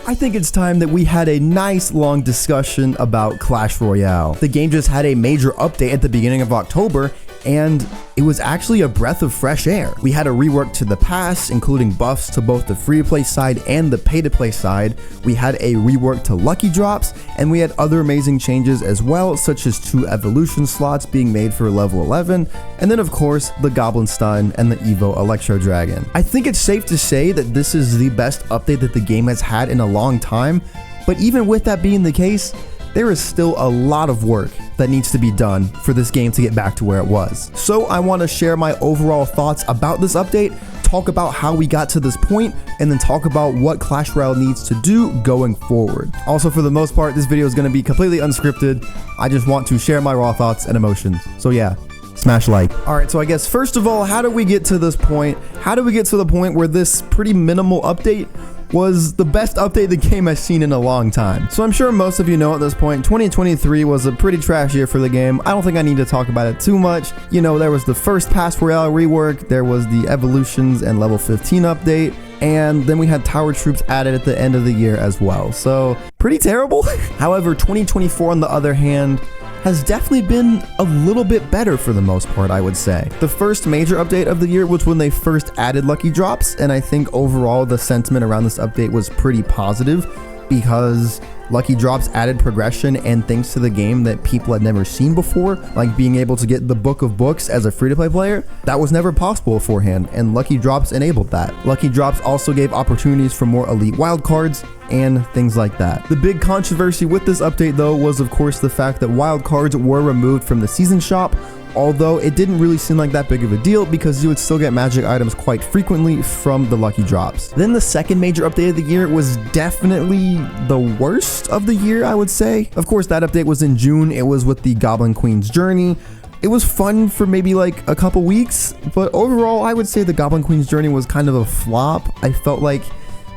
I think it's time that we had a nice long discussion about Clash Royale. The game just had a major update at the beginning of October, and it was actually a breath of fresh air. We had a rework to the pass, including buffs to both the free-to-play side and the pay-to-play side. We had a rework to lucky drops, and we had other amazing changes as well, such as 2 evolution slots being made for level 11, and then of course the Goblin Stun and the Evo Electro Dragon. I think it's safe to say that this is the best update that the game has had in a long time, but even with that being the case, there is still a lot of work that needs to be done for this game to get back to where it was. So I want to share my overall thoughts about this update, talk about how we got to this point, and then talk about what Clash Royale needs to do going forward. Also, for the most part, this video is going to be completely unscripted. I just want to share my raw thoughts and emotions. So yeah, smash like. All right, so I guess first of all, how do we get to this point? How do we get to the point where this pretty minimal update was the best update the game has seen in a long time? So I'm sure most of you know at this point, 2023 was a pretty trash year for the game. I don't think I need to talk about it too much. You know, there was the first Pass Royale rework, there was the Evolutions and level 15 update, and then we had Tower Troops added at the end of the year as well. So pretty terrible. However, 2024 on the other hand has definitely been a little bit better for the most part, I would say. The first major update of the year was when they first added lucky drops, and I think overall the sentiment around this update was pretty positive because lucky drops added progression and things to the game that people had never seen before, like being able to get the Book of Books as a free-to-play player. That was never possible beforehand, and lucky drops enabled that. Lucky drops also gave opportunities for more elite wildcards and things like that. The big controversy with this update though was of course the fact that wildcards were removed from the season shop, although it didn't really seem like that big of a deal because you would still get magic items quite frequently from the lucky drops. Then the second major update of the year was definitely the worst of the year, I would say. Of course, that update was in June. It was with the Goblin Queen's Journey. It was fun for maybe like a couple weeks, but overall, I would say the Goblin Queen's Journey was kind of a flop. I felt like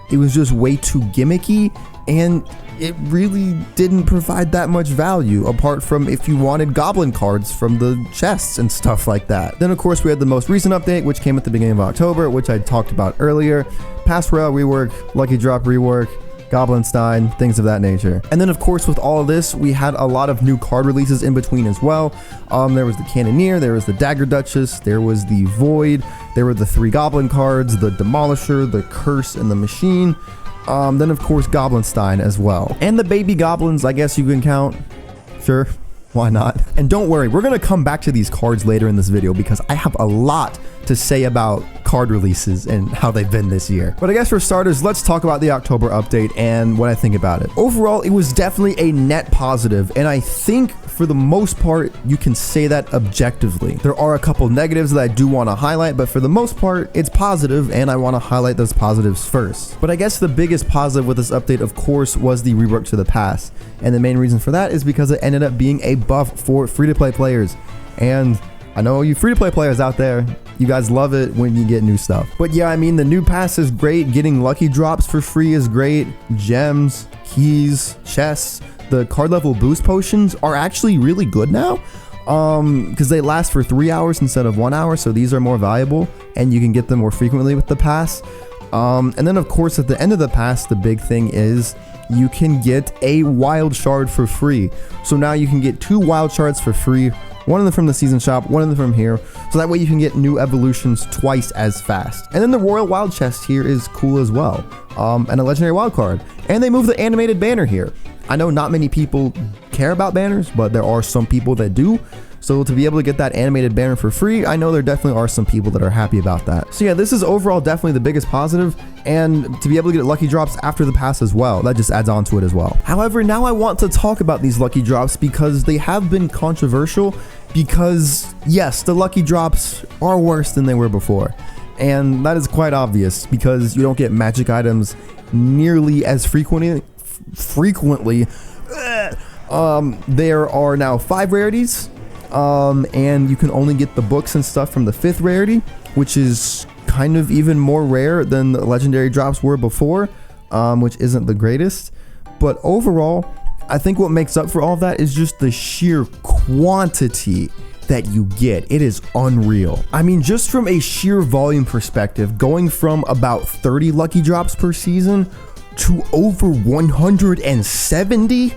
it was just way too gimmicky, and it really didn't provide that much value apart from if you wanted goblin cards from the chests and stuff like that. Then of course we had the most recent update, which came at the beginning of October, which I talked about earlier. Pass Royale rework, lucky drop rework, Goblin Stein, things of that nature. And then of course with all of this, we had a lot of new card releases in between as well. There was the Cannoneer, there was the Dagger Duchess, there was the Void, there were the 3 Goblin cards, the Demolisher, the Curse, and the Machine. Then of course Goblin Stein as well. And the baby goblins, I guess you can count. Sure, why not? And don't worry, we're gonna come back to these cards later in this video because I have a lot to say about card releases and how they've been this year. But I guess for starters, let's talk about the October update and what I think about it. Overall, it was definitely a net positive, and I think for the most part, you can say that objectively. There are a couple negatives that I do want to highlight, but for the most part, it's positive, and I want to highlight those positives first. But I guess the biggest positive with this update, of course, was the rework to the pass. And the main reason for that is because it ended up being a buff for free-to-play players. And I know you free-to-play players out there, you guys love it when you get new stuff. But yeah, I mean, the new pass is great. Getting lucky drops for free is great. Gems, keys, chests, the card level boost potions are actually really good now because they last for 3 hours instead of 1 hour. So these are more valuable and you can get them more frequently with the pass. And then of course, at the end of the pass, the big thing is you can get a wild shard for free. So now you can get 2 wild shards for free. One of them from the season shop, one of them from here. So that way you can get new evolutions twice as fast. And then the Royal Wild chest here is cool as well. And a legendary wild card. And they moved the animated banner here. I know not many people care about banners, but there are some people that do. So to be able to get that animated banner for free, I know there definitely are some people that are happy about that. So yeah, this is overall definitely the biggest positive, and to be able to get lucky drops after the pass as well, that just adds on to it as well. However, now I want to talk about these lucky drops because they have been controversial because yes, the lucky drops are worse than they were before. And that is quite obvious because you don't get magic items nearly as frequently. There are now 5 rarities. And you can only get the books and stuff from the 5th rarity, which is kind of even more rare than the legendary drops were before, which isn't the greatest. But overall, I think what makes up for all of that is just the sheer quantity that you get. It is unreal. I mean, just from a sheer volume perspective, going from about 30 lucky drops per season to over 170,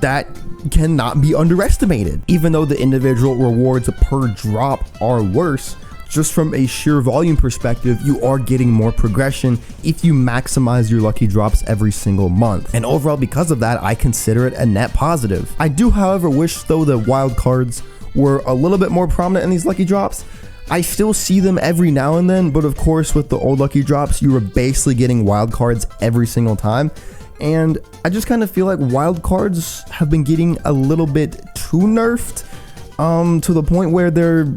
that cannot be underestimated. Even though the individual rewards per drop are worse, just from a sheer volume perspective, you are getting more progression if you maximize your lucky drops every single month. And overall, because of that, I consider it a net positive. I do, however, wish though the wild cards were a little bit more prominent in these lucky drops. I still see them every now and then, but of course with the old lucky drops, you were basically getting wild cards every single time. And I just kind of feel like wild cards have been getting a little bit too nerfed, to the point where they're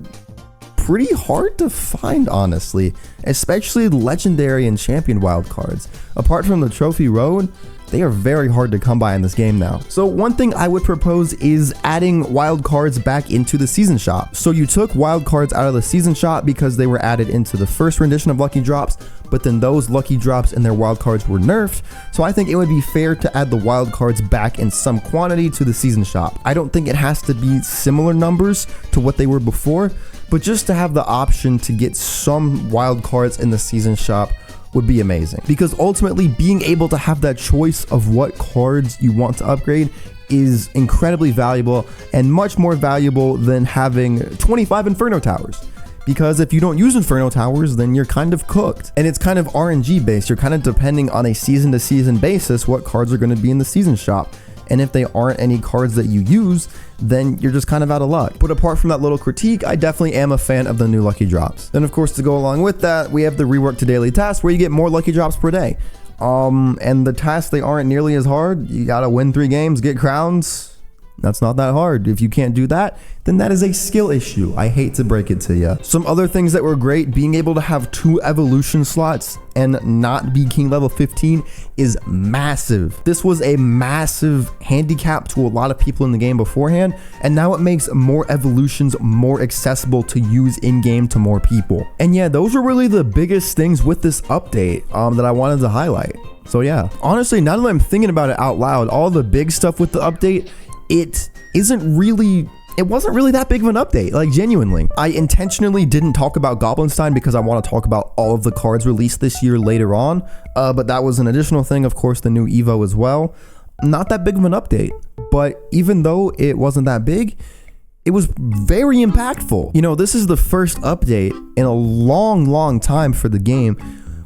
pretty hard to find, honestly, especially legendary and champion wild cards. Apart from the trophy road, they are very hard to come by in this game now. So one thing I would propose is adding wild cards back into the season shop. So you took wild cards out of the season shop because they were added into the first rendition of lucky drops, but then those lucky drops and their wild cards were nerfed. So I think it would be fair to add the wild cards back in some quantity to the season shop. I don't think it has to be similar numbers to what they were before, but just to have the option to get some wild cards in the season shop would be amazing, because ultimately being able to have that choice of what cards you want to upgrade is incredibly valuable, and much more valuable than having 25 Inferno Towers. Because if you don't use Inferno Towers, then you're kind of cooked. And it's kind of RNG based. You're kind of depending on a season to season basis what cards are going to be in the season shop. And if they aren't any cards that you use, then you're just kind of out of luck. But apart from that little critique, I definitely am a fan of the new lucky drops. Then of course, to go along with that, we have the rework to daily tasks where you get more lucky drops per day. And the tasks, they aren't nearly as hard. You gotta win 3 games, get crowns. That's not that hard. If you can't do that, then that is a skill issue. I hate to break it to you. Some other things that were great, being able to have 2 evolution slots and not be king level 15 is massive. This was a massive handicap to a lot of people in the game beforehand, and now it makes more evolutions more accessible to use in game to more people. And yeah, those are really the biggest things with this update that I wanted to highlight. So yeah, honestly, now that I'm thinking about it out loud, all the big stuff with the update, it wasn't really that big of an update, like genuinely. I intentionally didn't talk about Goblinstein because I want to talk about all of the cards released this year later on, but that was an additional thing, of course, the new Evo as well. Not that big of an update, but even though it wasn't that big, it was very impactful. You know, this is the first update in a long time for the game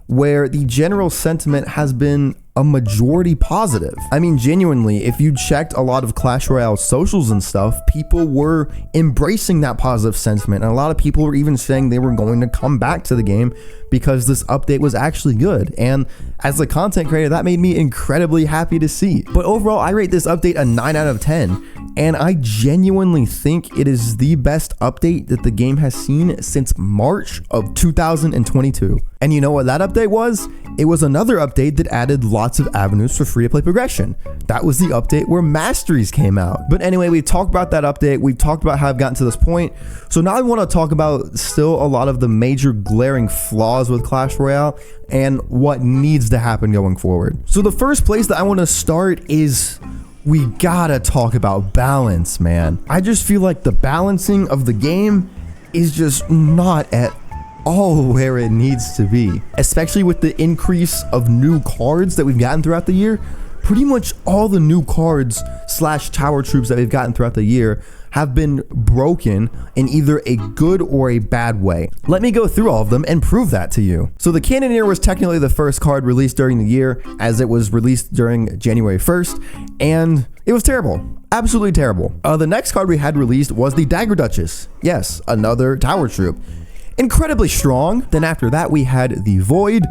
where the general sentiment has been a majority positive. I mean, genuinely, if you checked a lot of Clash Royale socials and stuff, people were embracing that positive sentiment, and a lot of people were even saying they were going to come back to the game because this update was actually good. And as a content creator, that made me incredibly happy to see. But overall, I rate this update a 9 out of 10, and I genuinely think it is the best update that the game has seen since March of 2022. And you know what that update was? It was another update that added lots of avenues for free-to-play progression. That was the update where Masteries came out. But anyway, we talked about that update. We've talked about how I've gotten to this point. So now I want to talk about still a lot of the major glaring flaws with Clash Royale and what needs to happen going forward. So the first place that I want to start is we gotta talk about balance, man. I just feel like the balancing of the game is just not at all where it needs to be, especially with the increase of new cards that we've gotten throughout the year. Pretty much all the new cards / tower troops that we've gotten throughout the year have been broken in either a good or a bad way. Let me go through all of them and prove that to you. So the Cannoneer was technically the first card released during the year, as it was released during January 1st, and it was terrible. Absolutely terrible. The next card we had released was the Dagger Duchess. Yes, another tower troop. Incredibly strong. Then after that, we had the Void.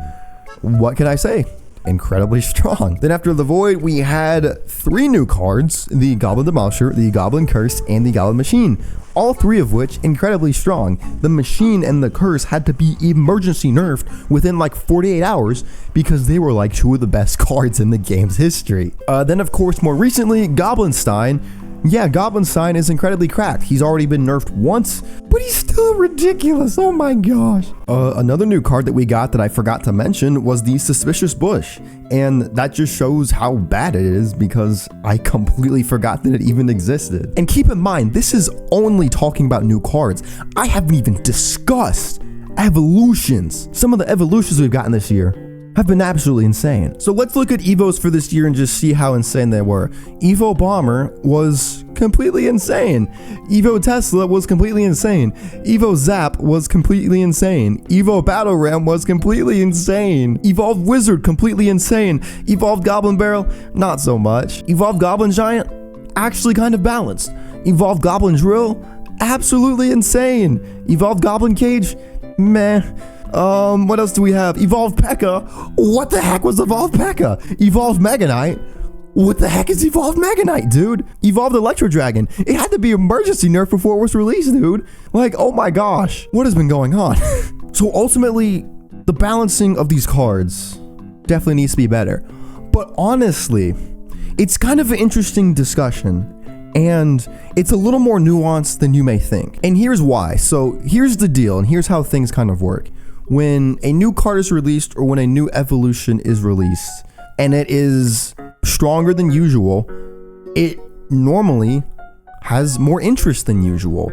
What can I say? Incredibly strong. Then after the Void, we had 3 new cards, the Goblin Demolisher, the Goblin Curse, and the Goblin Machine. All 3 of which incredibly strong. The Machine and the Curse had to be emergency nerfed within like 48 hours because they were like 2 of the best cards in the game's history. Then of course, more recently, Goblinstein. Yeah, Goblinstein is incredibly cracked. He's already been nerfed once, but he's still ridiculous. Oh my gosh. Another new card that we got that I forgot to mention was the Suspicious Bush. And that just shows how bad it is because I completely forgot that it even existed. And keep in mind, this is only talking about new cards. I haven't even discussed evolutions. Some of the evolutions we've gotten this year. have been absolutely insane. So let's look at Evos for this year and just see how insane they were. Evo Bomber was completely insane. Evo Tesla was completely insane. Evo Zap was completely insane. Evo Battle Ram was completely insane. Evolved Wizard, completely insane. Evolved Goblin Barrel, not so much. Evolved Goblin Giant, actually kind of balanced. Evolved Goblin Drill, absolutely insane. Evolved Goblin Cage, meh. What else do we have? Evolved P.E.K.K.A. What the heck was Evolved P.E.K.K.A? Evolved Mega Knight. What the heck is Evolved Mega Knight, dude? Evolved Electro Dragon. It had to be emergency nerf before it was released, dude. Like, oh my gosh. What has been going on? So ultimately, the balancing of these cards definitely needs to be better. But honestly, it's kind of an interesting discussion. And it's a little more nuanced than you may think. And here's why. So here's the deal, and here's how things kind of work. When a new card is released or when a new evolution is released and it is stronger than usual, it normally has more interest than usual.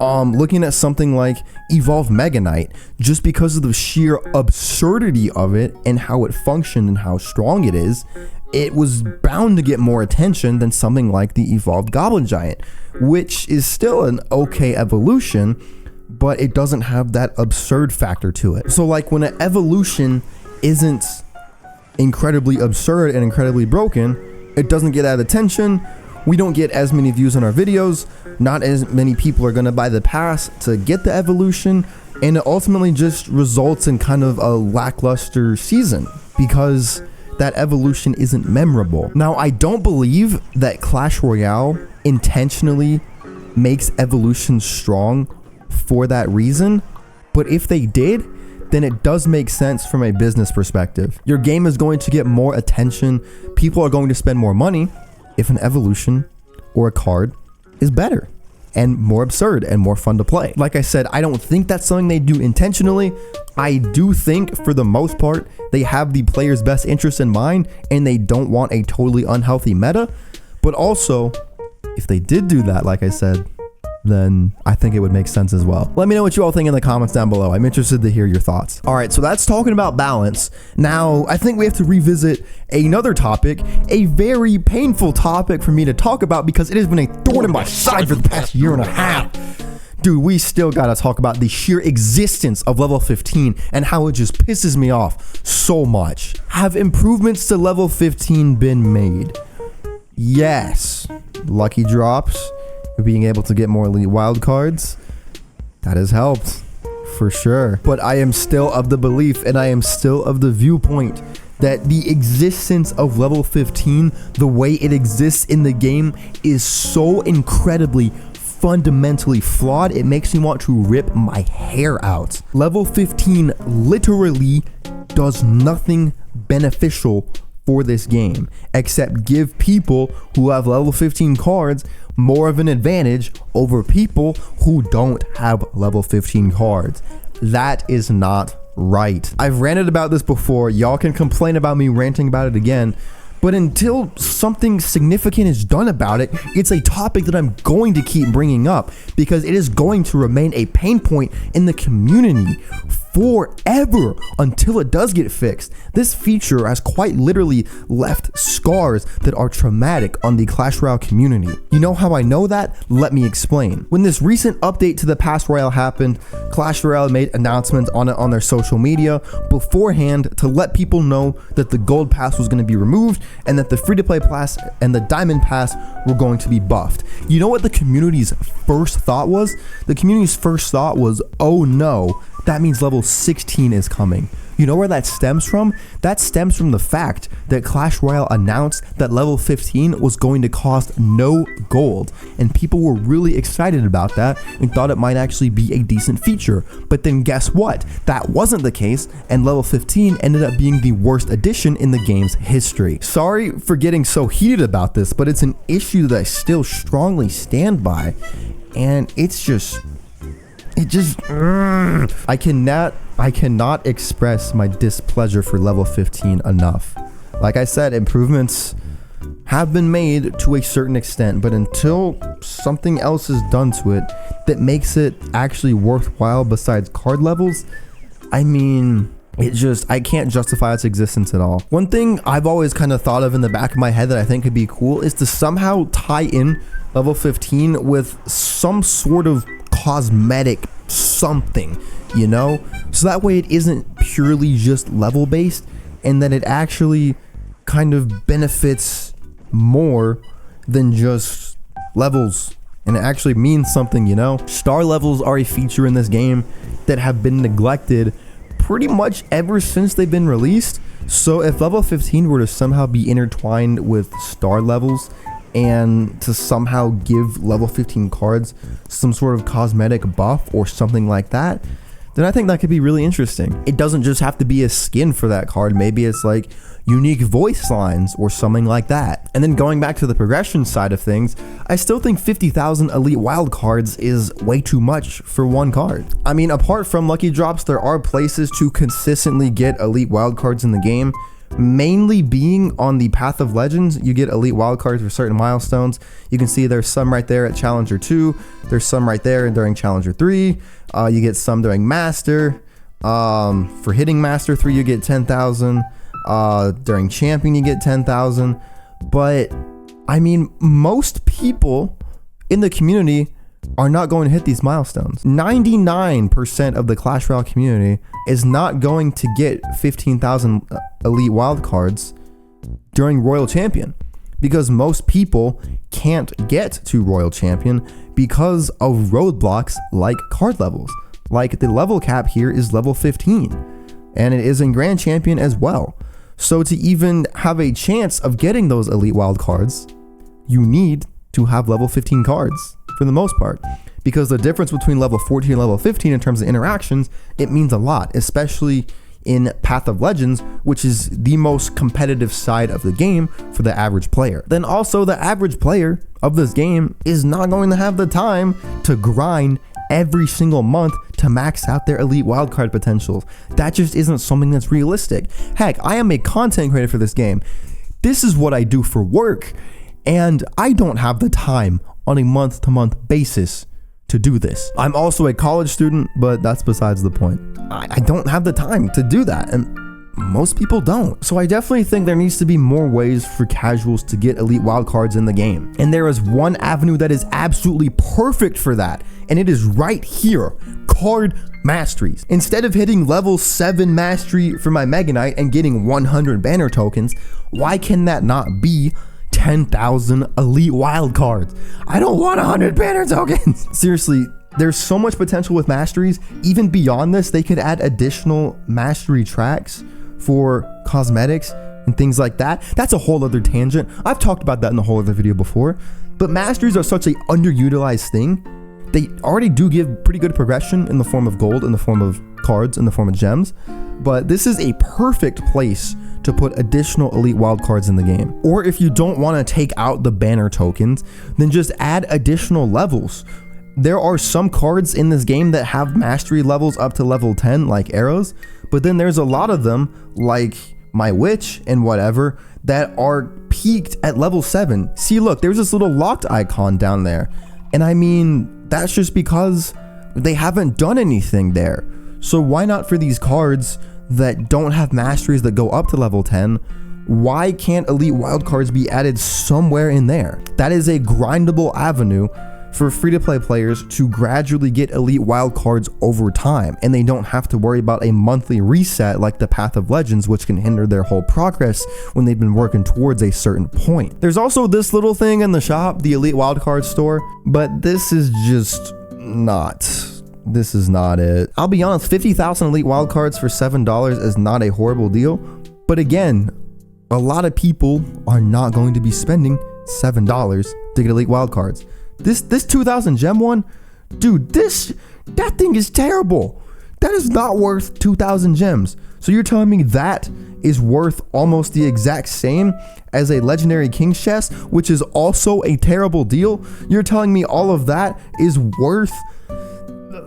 Looking at something like Evolved Mega Knight, just because of the sheer absurdity of it and how it functioned and how strong it is, it was bound to get more attention than something like the Evolved Goblin Giant, which is still an okay evolution, but it doesn't have that absurd factor to it. So like when an evolution isn't incredibly absurd and incredibly broken, it doesn't get that attention. We don't get as many views on our videos. Not as many people are gonna buy the pass to get the evolution, and it ultimately just results in kind of a lackluster season because that evolution isn't memorable. Now, I don't believe that Clash Royale intentionally makes evolutions strong for that reason, but if they did, then it does make sense from a business perspective. Your game is going to get more attention. People are going to spend more money if an evolution or a card is better and more absurd and more fun to play. Like I said, I don't think that's something they do intentionally. I do think for the most part, they have the player's best interest in mind and they don't want a totally unhealthy meta. But also, if they did do that, like I said, then I think it would make sense as well. Let me know what you all think in the comments down below. I'm interested to hear your thoughts. All right, so that's talking about balance. Now, I think we have to revisit another topic, a very painful topic for me to talk about because it has been a thorn in my side for the past year and a half. Dude, we still gotta talk about the sheer existence of level 15 and how it just pisses me off so much. Have improvements to level 15 been made? Yes. Lucky drops, being able to get more elite wild cards, that has helped for sure. But I am still of the belief and I am still of the viewpoint that the existence of level 15, the way it exists in the game, is so incredibly fundamentally flawed, it makes me want to rip my hair out. Level 15 literally does nothing beneficial for this game except give people who have level 15 cards more of an advantage over people who don't have level 15 cards. That is not right. I've ranted about this before. Y'all can complain about me ranting about it again, but until something significant is done about it, it's a topic that I'm going to keep bringing up because it is going to remain a pain point in the community forever until it does get fixed. This feature has quite literally left scars that are traumatic on the Clash Royale community. You know how I know that? Let me explain. When this recent update to the Pass Royale happened, Clash Royale made announcements on it on their social media beforehand to let people know that the Gold Pass was going to be removed and that the free-to-play pass and the Diamond Pass were going to be buffed. You know what the community's first thought was? The community's first thought was, oh no, that means level 16 is coming. You know where that stems from? That stems from the fact that Clash Royale announced that level 15 was going to cost no gold, and people were really excited about that and thought it might actually be a decent feature. But then guess what? That wasn't the case, and level 15 ended up being the worst addition in the game's history. Sorry for getting so heated about this, but it's an issue that I still strongly stand by, and it's just... I cannot express my displeasure for level 15 enough. Like I said, improvements have been made to a certain extent, but until something else is done to it that makes it actually worthwhile besides card levels, I mean, I can't justify its existence at all. One thing I've always kind of thought of in the back of my head that I think could be cool is to somehow tie in level 15 with some sort of cosmetic something, you know? So that way it isn't purely just level based, and that it actually kind of benefits more than just levels, and it actually means something, you know? Star levels are a feature in this game that have been neglected pretty much ever since they've been released. So if level 15 were to somehow be intertwined with star levels and to somehow give level 15 cards some sort of cosmetic buff or something like that, then I think that could be really interesting. It doesn't just have to be a skin for that card. Maybe it's like unique voice lines or something like that. And then going back to the progression side of things, I still think 50,000 elite wild cards is way too much for one card. I mean, apart from lucky drops, there are places to consistently get elite wild cards in the game, mainly being on the Path of Legends. You get elite wild cards for certain milestones. You can see there's some right there at Challenger 2. There's some right there during Challenger 3. You get some during Master. For hitting Master 3, you get 10,000. During Champion, you get 10,000. But I mean, most people in the community are not going to hit these milestones. 99% of the Clash Royale community is not going to get 15,000 elite wild cards during Royal Champion, because most people can't get to Royal Champion because of roadblocks like card levels. Like the level cap here is level 15, and it is in Grand Champion as well. So to even have a chance of getting those elite wild cards, you need to have level 15 cards for the most part, because the difference between level 14 and level 15 in terms of interactions, it means a lot, especially in Path of Legends, which is the most competitive side of the game for the average player. Then also the average player of this game is not going to have the time to grind every single month to max out their elite wildcard potentials. That just isn't something that's realistic. Heck, I am a content creator for this game. This is what I do for work, and I don't have the time on a month-to-month basis to do this. I'm also a college student, but that's besides the point. I don't have the time to do that, and most people don't. So I definitely think there needs to be more ways for casuals to get elite wildcards in the game. And there is one avenue that is absolutely perfect for that, and it is right here: card masteries. Instead of hitting level 7 mastery for my Mega Knight and getting 100 banner tokens, why can that not be 10,000 elite wild cards? I don't want 100 banner tokens. Seriously, there's so much potential with masteries. Even beyond this, they could add additional mastery tracks for cosmetics and things like that. That's a whole other tangent. I've talked about that in a whole other video before, but masteries are such an underutilized thing. They already do give pretty good progression in the form of gold, in the form of cards, in the form of gems, but this is a perfect place to put additional elite wild cards in the game. Or if you don't want to take out the banner tokens, then just add additional levels. There are some cards in this game that have mastery levels up to level 10, like arrows, but then there's a lot of them, like my witch and whatever, that are peaked at level 7. See, look, there's this little locked icon down there, and I mean, that's just because they haven't done anything there. So why not for these cards that don't have masteries that go up to level 10, why can't elite wildcards be added somewhere in there? That is a grindable avenue for free-to-play players to gradually get elite wildcards over time, and they don't have to worry about a monthly reset like the Path of Legends, which can hinder their whole progress when they've been working towards a certain point. There's also this little thing in the shop, the elite wildcard store, but this is just not. This is not it. I'll be honest, 50,000 elite wildcards for $7 is not a horrible deal, but again, a lot of people are not going to be spending $7 to get elite wildcards. This 2,000 gem one, dude, that thing is terrible. That is not worth 2,000 gems. So you're telling me that is worth almost the exact same as a legendary king's chest, which is also a terrible deal? You're telling me all of that is worth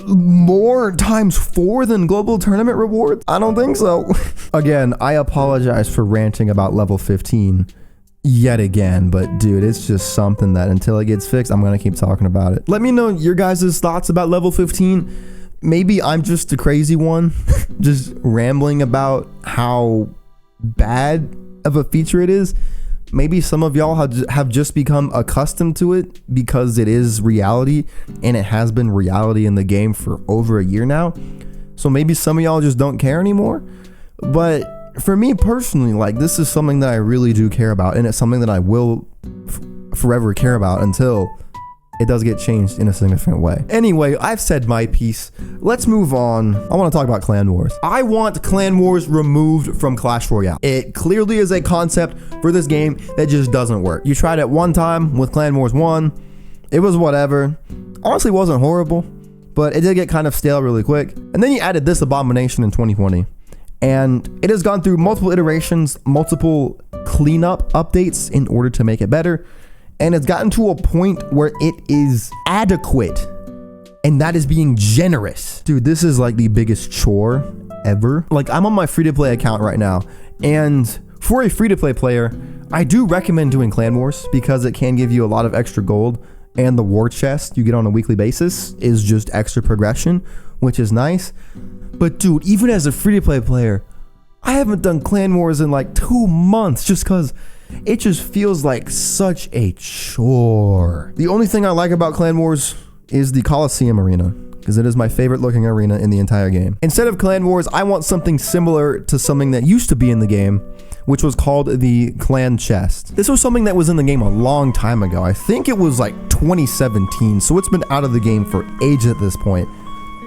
more times 4 than global tournament rewards? I don't think so. Again, I apologize for ranting about level 15 yet again, but dude, it's just something that until it gets fixed, I'm gonna keep talking about it. Let me know your guys' thoughts about level 15. maybe I'm just a crazy one, just rambling about how bad of a feature it is. Maybe some of y'all have just become accustomed to it because it is reality, and it has been reality in the game for over a year now. So maybe some of y'all just don't care anymore. But for me personally, like, this is something that I really do care about, and it's something that I will forever care about until it does get changed in a significant way. Anyway, I've said my piece. Let's move on. I want to talk about Clan Wars. I want Clan Wars removed from Clash Royale. It clearly is a concept for this game that just doesn't work. You tried it one time with Clan Wars 1. It was whatever. Honestly, wasn't horrible, but it did get kind of stale really quick. And then you added this abomination in 2020. And it has gone through multiple iterations, multiple cleanup updates in order to make it better. And it's gotten to a point where it is adequate, and that is being generous. Dude, this is like the biggest chore ever. Like, I'm on my free-to-play account right now, and for a free-to-play player, I do recommend doing Clan Wars because it can give you a lot of extra gold, and the war chest you get on a weekly basis is just extra progression, which is nice. But dude, even as a free-to-play player, I haven't done Clan Wars in like 2 months just because it just feels like such a chore. The only thing I like about Clan Wars is the Coliseum arena, because it is my favorite looking arena in the entire game. Instead of Clan Wars, I want something similar to something that used to be in the game, which was called the Clan Chest. This was something that was in the game a long time ago. I think it was like 2017, so it's been out of the game for ages at this point.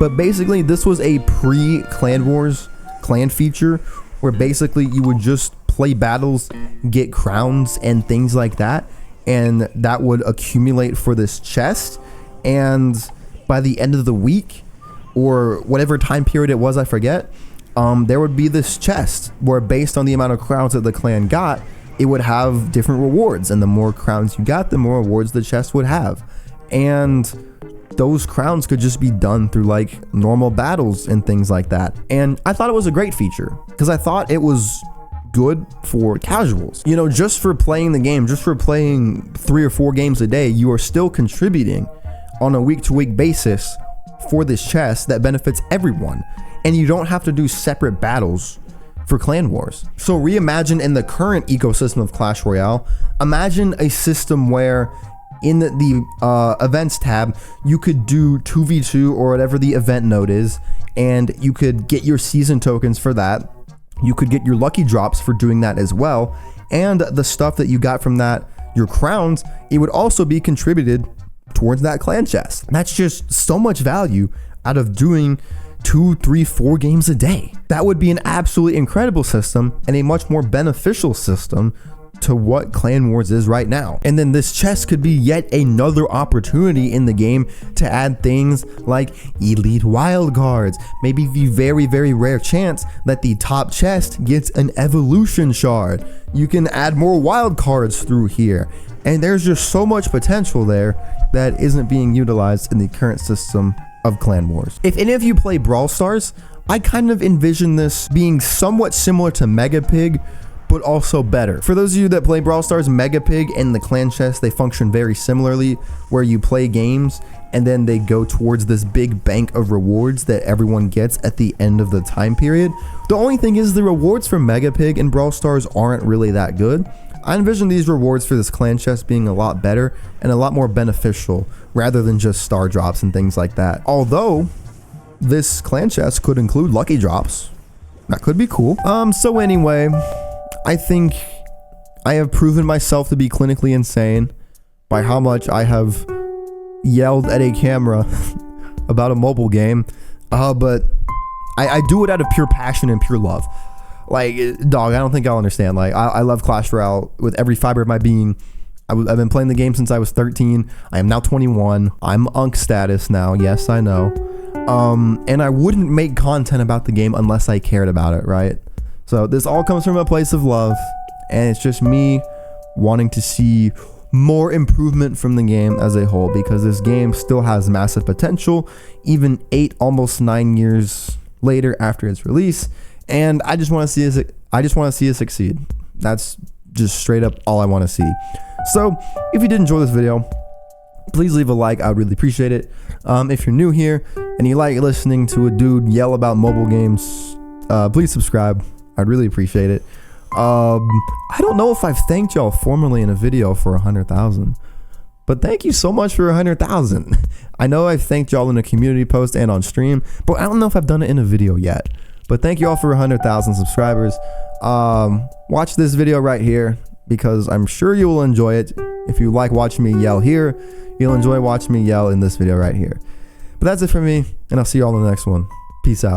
But basically, this was a pre-Clan Wars clan feature where basically you would just play battles, get crowns and things like that, and that would accumulate for this chest. And by the end of the week, or whatever time period it was, I forget, there would be this chest where, based on the amount of crowns that the clan got, it would have different rewards, and the more crowns you got, the more rewards the chest would have. And those crowns could just be done through like normal battles and things like that. And I thought it was a great feature because I thought it was good for casuals. You know, just for playing the game, just for playing 3 or 4 games a day, you are still contributing on a week-to-week basis for this chest that benefits everyone. And you don't have to do separate battles for Clan Wars. So reimagine in the current ecosystem of Clash Royale, imagine a system where in the events tab, you could do 2v2 or whatever the event node is, and you could get your season tokens for that. You could get your lucky drops for doing that as well. And the stuff that you got from that, your crowns, it would also be contributed towards that clan chest. That's just so much value out of doing 2, 3, 4 games a day. That would be an absolutely incredible system and a much more beneficial system to what Clan Wars is right now. And then this chest could be yet another opportunity in the game to add things like elite wild cards, maybe the very, very rare chance that the top chest gets an evolution shard. You can add more wild cards through here. And there's just so much potential there that isn't being utilized in the current system of Clan Wars. If any of you play Brawl Stars, I kind of envision this being somewhat similar to Mega Pig, but also better. For those of you that play Brawl Stars, Mega Pig and the clan chest, they function very similarly, where you play games and then they go towards this big bank of rewards that everyone gets at the end of the time period. The only thing is the rewards for Mega Pig and Brawl Stars aren't really that good. I envision these rewards for this clan chest being a lot better and a lot more beneficial rather than just star drops and things like that. Although this clan chest could include lucky drops. That could be cool. So anyway, I think I have proven myself to be clinically insane by how much I have yelled at a camera about a mobile game, but I do it out of pure passion and pure love. Like, dog, I don't think I'll understand. Like, I love Clash Royale with every fiber of my being. I've been playing the game since I was 13. I am now 21. I'm Unk status now. Yes, I know. And I wouldn't make content about the game unless I cared about it, right? So this all comes from a place of love, and it's just me wanting to see more improvement from the game as a whole, because this game still has massive potential, even 8, almost 9 years later after its release. And I just want to see it succeed. That's just straight up all I want to see. So if you did enjoy this video, please leave a like. I would really appreciate it. If you're new here, and you like listening to a dude yell about mobile games, please subscribe. I'd really appreciate it. I don't know if I've thanked y'all formally in a video for 100,000, but thank you so much for 100,000. I know I've thanked y'all in a community post and on stream, but I don't know if I've done it in a video yet. But thank you all for 100,000 subscribers. Watch this video right here because I'm sure you will enjoy it. If you like watching me yell here, you'll enjoy watching me yell in this video right here. But that's it for me, and I'll see you all in the next one. Peace out.